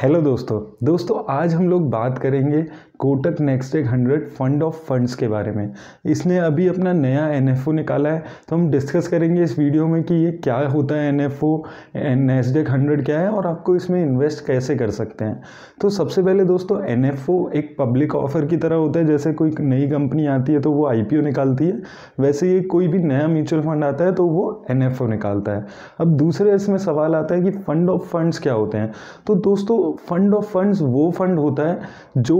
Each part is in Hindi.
हेलो दोस्तों आज हम लोग बात करेंगे Kotak Nasdaq 100 fund of funds के बारे में। इसने अभी अपना नया एनएफओ निकाला है, तो हम डिस्कस करेंगे इस वीडियो में कि ये क्या होता है एनएफओ, नेस्डेक 100 क्या है और आपको इसमें इन्वेस्ट कैसे कर सकते हैं। तो सबसे पहले दोस्तों, एनएफओ एक पब्लिक ऑफर की तरह होता है। जैसे कोई नई कंपनी आती है तो वो आईपीओ निकालती है, वैसे ही कोई भी नया म्यूचुअल फंड आता है तो वो एनएफओ निकालता है। अब दूसरे इसमें सवाल आता है कि फंड ऑफ फंड्स क्या होते हैं। तो दोस्तों, फंड ऑफ फंड्स वो फंड होता है जो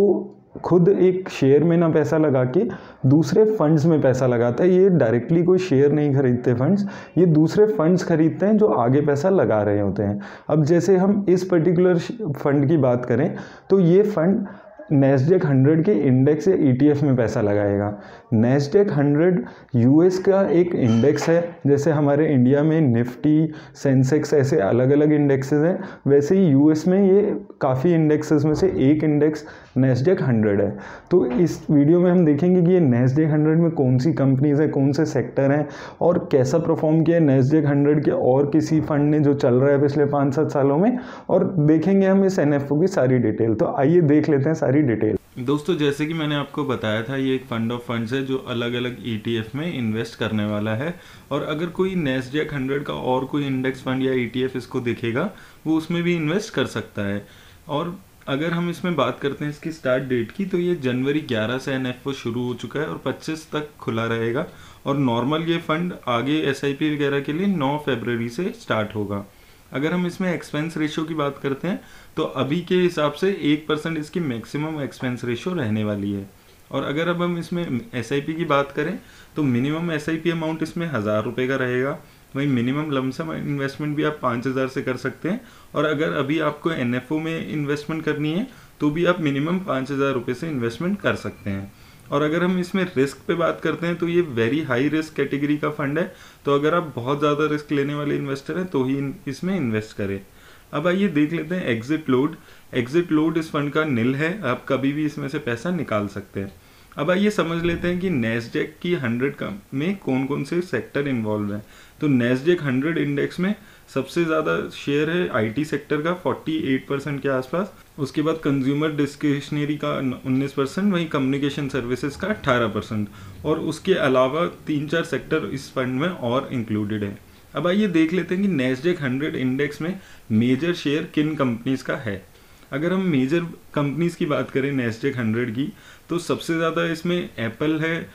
खुद एक शेयर में ना पैसा लगा के दूसरे फंड्स में पैसा लगाता है। ये डायरेक्टली कोई शेयर नहीं खरीदते फंड्स, ये दूसरे फंड्स खरीदते हैं जो आगे पैसा लगा रहे होते हैं। अब जैसे हम इस पर्टिकुलर फंड की बात करें तो ये फंड नेस्डेक 100 के इंडेक्स या ईटीएफ में पैसा लगाएगा। नेस्डेक 100 यूएस का एक इंडेक्स है। जैसे हमारे इंडिया में निफ्टी, सेंसेक्स ऐसे अलग अलग इंडेक्सेस हैं, वैसे ही यूएस में ये काफ़ी इंडेक्सेस में से एक इंडेक्स नेस्डेक 100 है। तो इस वीडियो में हम देखेंगे कि ये नेस्डेक 100 में कौन सी कंपनीज़ हैं, कौन से सेक्टर हैं और कैसा परफॉर्म किया है नेस्डेक 100 के और किसी फंड ने जो चल रहा है पिछले 5-7 सालों में, और देखेंगे हम इस एनएफओ की सारी डिटेल। तो आइए देख लेते हैं सारी डिटेल। दोस्तों, जैसे कि मैंने आपको बताया था, ये एक फंड ऑफ फंड्स है जो अलग अलग ईटीएफ में इन्वेस्ट करने वाला है। और अगर कोई नेस्डेक 100 का और कोई इंडेक्स फंड या ईटीएफ इसको दिखेगा, वो उसमें भी इन्वेस्ट कर सकता है। और अगर हम इसमें बात करते हैं इसकी स्टार्ट डेट की, तो ये जनवरी 11 से एनएफओ शुरू हो चुका है और 25 तक खुला रहेगा। और नॉर्मल ये फंड आगे एसआईपी वगैरह के लिए 9 फरवरी से स्टार्ट होगा। अगर हम इसमें एक्सपेंस रेशियो की बात करते हैं तो अभी के हिसाब से 1% इसकी मैक्सिमम एक्सपेंस रेशियो रहने वाली है। और अगर अब हम इसमें एसआईपी की बात करें तो मिनिमम एसआईपी अमाउंट इसमें 1000 रुपये का रहेगा। वहीं मिनिमम लमसम इन्वेस्टमेंट भी आप 5000 से कर सकते हैं। और अगर अभी आपको एनएफओ में इन्वेस्टमेंट करनी है तो भी आप मिनिमम 5000 रुपये से इन्वेस्टमेंट कर सकते हैं। और अगर हम इसमें रिस्क पे बात करते हैं तो ये वेरी हाई रिस्क कैटेगरी का फंड है। तो अगर आप बहुत ज़्यादा रिस्क लेने वाले इन्वेस्टर हैं तो ही इसमें इन्वेस्ट करें। अब आइए देख लेते हैं एग्जिट लोड। एग्जिट लोड इस फंड का निल है, आप कभी भी इसमें से पैसा निकाल सकते हैं। अब आइए समझ लेते हैं कि नेस्डेक की 100 में कौन कौन से सेक्टर इन्वॉल्व हैं। तो नेस्डेक 100 इंडेक्स में सबसे ज़्यादा शेयर है आईटी सेक्टर का 48% के आसपास। उसके बाद कंज्यूमर डिस्क्रिशनरी का 19%, वहीं कम्युनिकेशन सर्विसेज का 18%। और उसके अलावा 3-4 सेक्टर इस फंड में और इंक्लूडेड है। अब आइए देख लेते हैं कि नेस्डेक 100 इंडेक्स में मेजर शेयर किन कंपनीज का है। अगर हम मेजर कंपनीज की बात करें नेस्डेक 100 की, तो सबसे ज़्यादा इसमें एप्पल है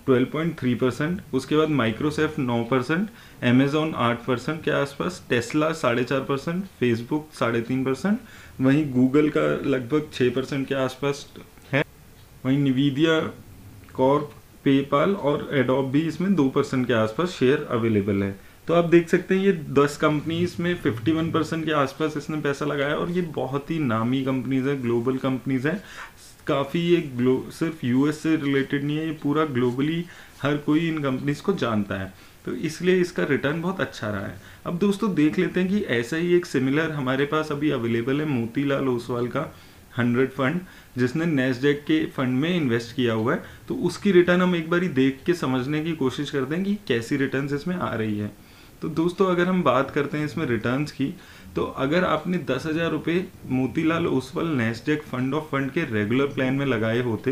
12.3%, उसके बाद माइक्रोसॉफ्ट 9%, अमेजॉन 8% के आसपास, टेस्ला 4.5%, फेसबुक 3.5%, वहीं गूगल का लगभग 6% के आसपास है। वहीं निविदिया कॉर्प, पेपाल और एडोब भी इसमें 2% के आसपास शेयर अवेलेबल है। तो आप देख सकते हैं ये 10 कंपनीज में 51% के आसपास इसने पैसा लगाया। और ये बहुत ही नामी कंपनीज है, ग्लोबल कंपनीज है काफ़ी। ये सिर्फ यूएस से रिलेटेड नहीं है, ये पूरा ग्लोबली हर कोई इन कंपनीज को जानता है। तो इसलिए इसका रिटर्न बहुत अच्छा रहा है। अब दोस्तों देख लेते हैं कि ऐसा ही एक सिमिलर हमारे पास अभी अवेलेबल है मोतीलाल ओसवाल का 100 फंड, जिसने नेस्डेक के फंड में इन्वेस्ट किया हुआ है। तो उसकी रिटर्न हम एक बारी देख के समझने की कोशिश करते हैं कि कैसी रिटर्न इसमें आ रही है। तो दोस्तों, अगर हम बात करते हैं इसमें रिटर्न्स की, तो अगर आपने 10,000 रुपये Motilal Oswal Nasdaq fund of fund के रेगुलर प्लान में लगाए होते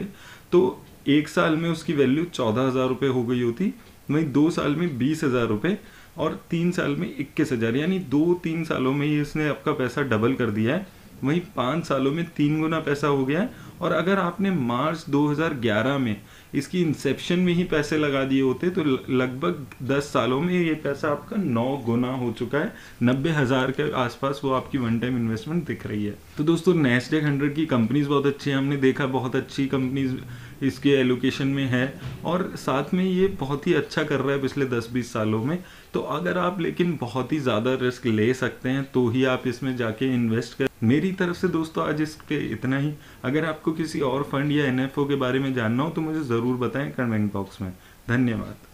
तो 1 साल में उसकी वैल्यू 14,000 रुपये हो गई होती। वहीं 2 साल में 20,000 रुपये और 3 साल में 21,000, यानी 2-3 सालों में ही इसने आपका पैसा डबल कर दिया है। वहीं 5 सालों में 3 गुना पैसा हो गया है। और अगर आपने मार्च 2011 में इसकी इंसेप्शन में ही पैसे लगा दिए होते तो लगभग 10 सालों में ये पैसा आपका 9 गुना हो चुका है। 90,000 के आसपास वो आपकी वन टाइम इन्वेस्टमेंट दिख रही है। तो दोस्तों, नेस्डेक 100 की कंपनीज बहुत अच्छी हैं, हमने देखा बहुत अच्छी कंपनीज इसके एलोकेशन में है। और साथ में ये बहुत ही अच्छा कर रहा है पिछले 10-20 सालों में। तो अगर आप लेकिन बहुत ही ज़्यादा रिस्क ले सकते हैं तो ही आप इसमें जाके इन्वेस्ट करें। मेरी तरफ से दोस्तों आज इस पे इतना ही। अगर आपको किसी और फंड या एनएफओ के बारे में जानना हो तो मुझे ज़रूर बताएं कमेंट बॉक्स में। धन्यवाद।